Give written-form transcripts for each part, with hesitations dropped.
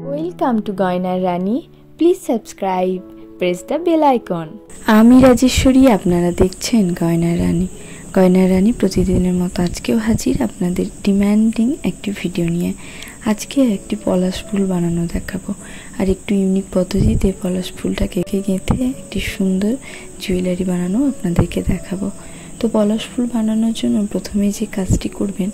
Welcome to গয়নার রানী। Please subscribe, press the bell icon. আমি রাজেশ্বরী, আপনারা দেখছেন গয়নার রানী। গয়নার রানী প্রতিদিনের মতো আজকেও হাজির আপনাদের ডিম্যান্ডিং একটি ভিডিও নিয়ে। আজকে একটি পলাশ ফুল বানানো দেখাবো, আর একটু ইউনিক পদ্ধতিতে পলাশ ফুলটাকে গেঁথে একটি সুন্দর জুয়েলারি বানানো আপনাদেরকে দেখাবো। তো পলাশ ফুল বানানোর জন্য প্রথমে যে কাজটি করবেন,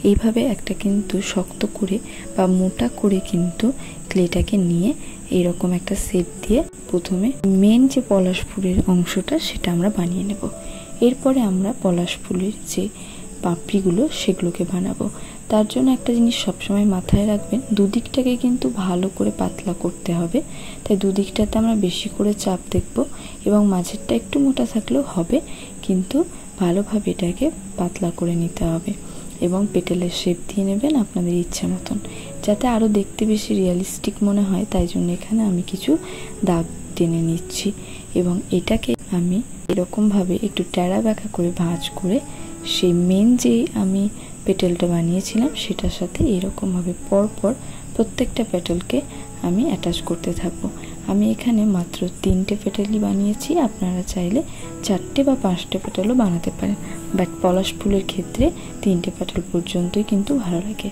এইভাবে একটা কিন্তু শক্ত করে বা মোটা করে কিন্তু ক্লেটাকে নিয়ে এইরকম একটা শেপ দিয়ে প্রথমে মেন যে পলাশ ফুলের অংশটা সেটা আমরা বানিয়ে নেব। এরপরে আমরা পলাশ ফুলের যে পাপড়িগুলো সেগুলোকে বানাবো। তার জন্য একটা জিনিস সবসময় মাথায় রাখবেন, দুদিকটাকে কিন্তু ভালো করে পাতলা করতে হবে। তাই দুদিকটাতে আমরা বেশি করে চাপ দেখব, এবং মাঝেরটা একটু মোটা থাকলেও হবে, কিন্তু ভালোভাবে এটাকে পাতলা করে নিতে হবে। এবং পেটেলের শেপ দিয়ে নেবেন আপনাদের ইচ্ছা মতন, যাতে আরও দেখতে বেশি রিয়ালিস্টিক মনে হয়। তাই জন্য এখানে আমি কিছু দাগ টেনে নিচ্ছি, এবং এটাকে আমি এরকমভাবে একটু ট্যাড়া ব্যাকা করে ভাঁজ করে সেই মেন যে আমি পেটেলটা বানিয়েছিলাম সেটার সাথে এরকমভাবে পরপর প্রত্যেকটা পেটেলকে আমি অ্যাটাচ করতে থাকবো। আমি এখানে মাত্র 3টে পেটেলই বানিয়েছি, আপনারা চাইলে 4টে বা 5টে পেটেলও বানাতে পারেন, বাট পলাশ ফুলের ক্ষেত্রে 3টে পেটেল পর্যন্তই কিন্তু ভালো লাগে।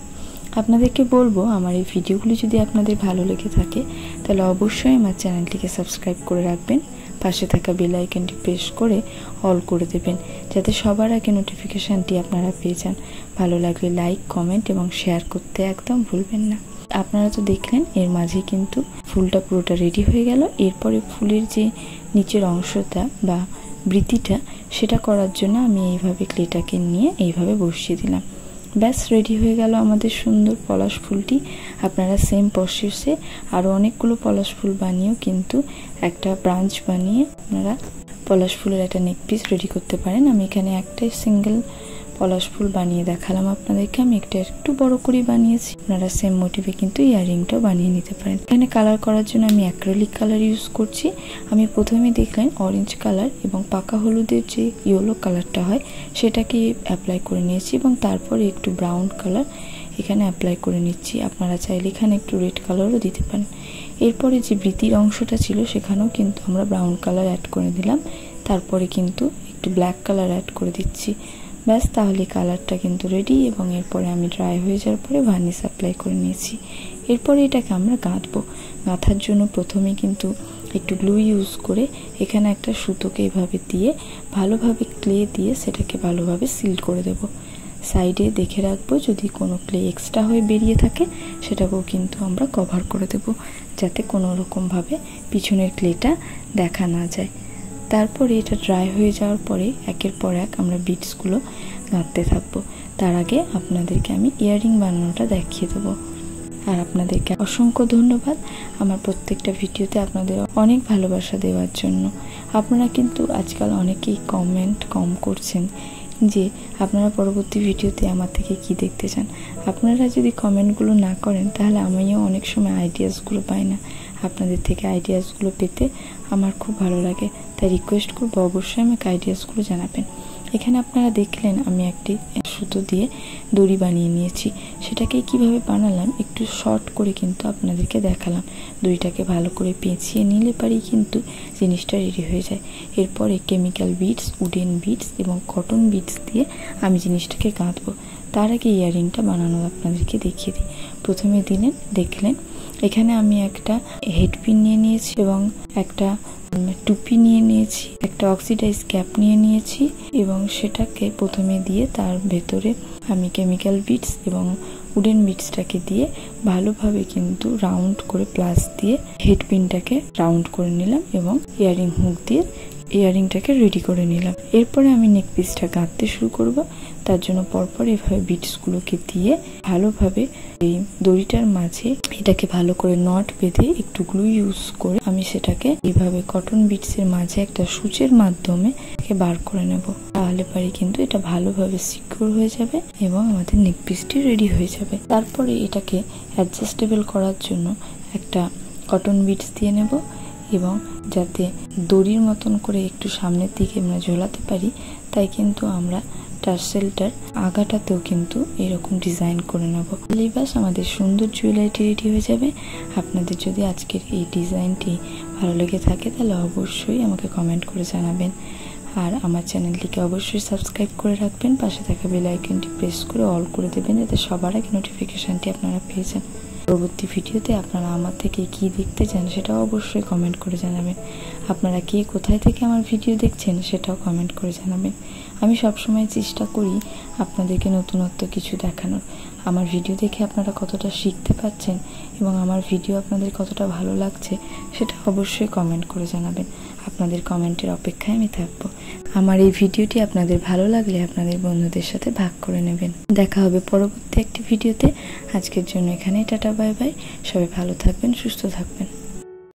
আপনাদেরকে বলবো, আমার এই ভিডিওগুলি যদি আপনাদের ভালো লেগে থাকে তাহলে অবশ্যই আমার চ্যানেলটিকে সাবস্ক্রাইব করে রাখবেন, পাশে থাকা বেল আইকনটি প্রেস করে অল করে দেবেন, যাতে সবার আগে নোটিফিকেশানটি আপনারা পেয়ে যান। ভালো লাগলে লাইক, কমেন্ট এবং শেয়ার করতে একদম ভুলবেন না। আপনারা তো দেখলেন এর মাঝে কিন্তু ফুলটা পুরোটা রেডি হয়ে গেল। এরপরে ফুলের যে নিচের অংশটা বা বৃতিটা, সেটা করার জন্য আমি এইভাবে ক্লেটাকে নিয়ে এইভাবে বসিয়ে দিলাম। ব্যাস রেডি হয়ে গেল আমাদের সুন্দর পলাশ ফুলটি। আপনারা সেম প্রসেসে আরও অনেকগুলো পলাশ ফুল বানিয়েও কিন্তু একটা ব্রাঞ্চ বানিয়ে আপনারা পলাশ ফুলের একটা নেক পিস রেডি করতে পারেন। আমি এখানে একটাই সিঙ্গেল পলাশ ফুল বানিয়ে দেখালাম আপনাদেরকে। আমি একটু বড় করে বানিয়েছি। আপনারা সেম মোটিভে কিন্তু ইয়াররিংটাও বানিয়ে নিতে পারেন। এখানে কালার করার জন্য আমি অ্যাক্রিলিক কালার ইউজ করছি। আমি প্রথমে দেখলেন অরেঞ্জ কালার এবং পাকা হলুদের যে ইয়েলো কালারটা হয় সেটাকে অ্যাপ্লাই করে নিয়েছি, এবং তারপরে একটু ব্রাউন কালার এখানে অ্যাপ্লাই করে নিচ্ছি। আপনারা চাইলে এখানে একটু রেড কালারও দিতে পারেন। এরপরে যে বৃতির অংশটা ছিল সেখানেও কিন্তু আমরা ব্রাউন কালার অ্যাড করে দিলাম, তারপরে কিন্তু একটু ব্ল্যাক কালার অ্যাড করে দিচ্ছি। ব্যাস, তাহলে কালারটা কিন্তু রেডি। এবং এরপরে আমি ড্রাই হয়ে যাওয়ার পরে ভার্নিশ অ্যাপ্লাই করে নিয়েছি। এরপরে এটাকে আমরা গাঁথবো। গাঁথার জন্য প্রথমে কিন্তু একটু গ্লু ইউজ করে এখানে একটা সুতোকে এভাবে দিয়ে ভালোভাবে ক্লে দিয়ে সেটাকে ভালোভাবে সিল করে দেব। সাইডে দেখে রাখবো, যদি কোনো ক্লে এক্সট্রা হয়ে বেরিয়ে থাকে সেটাকেও কিন্তু আমরা কভার করে দেব, যাতে কোনো রকমভাবে পিছনের ক্লেটা দেখা না যায়। তারপরে এটা ড্রাই হয়ে যাওয়ার পরে একের পর এক আমরা বিটসগুলো গাঁথতে থাকবো। তার আগে আপনাদেরকে আমি ইয়াররিং বানানোটা দেখিয়ে দেবো। আর আপনাদেরকে অসংখ্য ধন্যবাদ আমার প্রত্যেকটা ভিডিওতে আপনাদের অনেক ভালোবাসা দেওয়ার জন্য। আপনারা কিন্তু আজকাল অনেকেই কমেন্ট কম করছেন যে আপনারা পরবর্তী ভিডিওতে আমার থেকে কি দেখতে চান। আপনারা যদি কমেন্টগুলো না করেন তাহলে আমিও অনেক সময় আইডিয়াসগুলো পাই না। আপনাদের থেকে আইডিয়াসগুলো পেতে আমার খুব ভালো লাগে, তাই রিকোয়েস্ট করবো অবশ্যই আমাকে আইডিয়াসগুলো জানাবেন। এখানে আপনারা দেখলেন আমি একটি সুতো দিয়ে দড়ি বানিয়ে নিয়েছি। সেটাকে কিভাবে বানালাম একটু শর্ট করে কিন্তু আপনাদেরকে দেখালাম। দড়িটাকে ভালো করে পেঁচিয়ে নিলে পারেই কিন্তু জিনিসটা রেডি হয়ে যায়। এরপরে কেমিক্যাল বিডস, উডেন বিডস এবং কটন বিডস দিয়ে আমি জিনিসটাকে গাঁথবো। তার আগে ইয়াররিংটা বানানো আপনাদেরকে দেখিয়ে দিই। প্রথমে দেখলেন এখানে আমি একটা হেডপিন নিয়ে নিয়েছি এবং একটা টুপি নিয়ে নিয়েছি, একটা অক্সিডাইজ ক্যাপ নিয়ে নিয়েছি, এবং সেটাকে প্রথমে দিয়ে তার ভেতরে আমি কেমিক্যাল বিডস এবং উডেন বিডসটাকে দিয়ে ভালোভাবে কিন্তু রাউন্ড করে প্লাস দিয়ে হেডপিনটাকে রাউন্ড করে নিলাম, এবং ইয়াররিং হুক দিয়ে ইয়াররিংটাকে রেডি করে নিলাম। এরপরে আমি নেক পিসটা গাঁথতে শুরু করব। তার জন্য পরপর এভাবে বিটসগুলোকে দিয়ে ভালোভাবে এই দড়িটার মাঝে এটাকে ভালো করে নট বেঁধে একটু গ্লু ইউজ করে আমি সেটাকে এইভাবে কটন বিটসের মাঝে একটা সূচের মাধ্যমে বার করে নেব। তাহলে পরে কিন্তু এটা ভালোভাবে সিকিউর হয়ে যাবে এবং আমাদের নেক পিসটি রেডি হয়ে যাবে। তারপরে এটাকে অ্যাডজাস্টেবল করার জন্য একটা কটন বিটস দিয়ে নেব, এবং যাতে দড়ির মতন করে একটু সামনের দিকে আমরা ঝোলাতে পারি তাই কিন্তু আমরা টার্সেলটার আগাটাতেও কিন্তু এরকম ডিজাইন করে নেব। বাস আমাদের সুন্দর জুয়েলারিটি রেডি হয়ে যাবে। আপনাদের যদি আজকের এই ডিজাইনটি ভালো লেগে থাকে তাহলে অবশ্যই আমাকে কমেন্ট করে জানাবেন। আর আমার চ্যানেলটিকে অবশ্যই সাবস্ক্রাইব করে রাখবেন, পাশে থাকা বেল আইকনটি প্রেস করে অল করে দেবেন, যাতে সবার আগে নোটিফিকেশানটি আপনারা পেয়ে যান। পরবর্তী ভিডিওতে আপনারা আমার থেকে কি দেখতে চান সেটাও অবশ্যই কমেন্ট করে জানাবেন। আপনারা কে কোথায় থেকে আমার ভিডিও দেখছেন সেটাও কমেন্ট করে জানাবেন। আমি সবসময় চেষ্টা করি আপনাদেরকে নতুনত্ব কিছু দেখানোর। আমার ভিডিও দেখে আপনারা কতটা শিখতে পারছেন এবং আমার ভিডিও আপনাদের কতটা ভালো লাগছে সেটা অবশ্যই কমেন্ট করে জানাবেন। আপনাদের কমেন্টের অপেক্ষায় আমি থাকবো। আমার এই ভিডিওটি আপনাদের ভালো লাগলে আপনাদের বন্ধুদের সাথে ভাগ করে নেবেন। দেখা হবে পরবর্তী একটি ভিডিওতে। আজকের জন্য এখানেই টাটা, বাই বাই। সবাই ভালো থাকবেন, সুস্থ থাকবেন।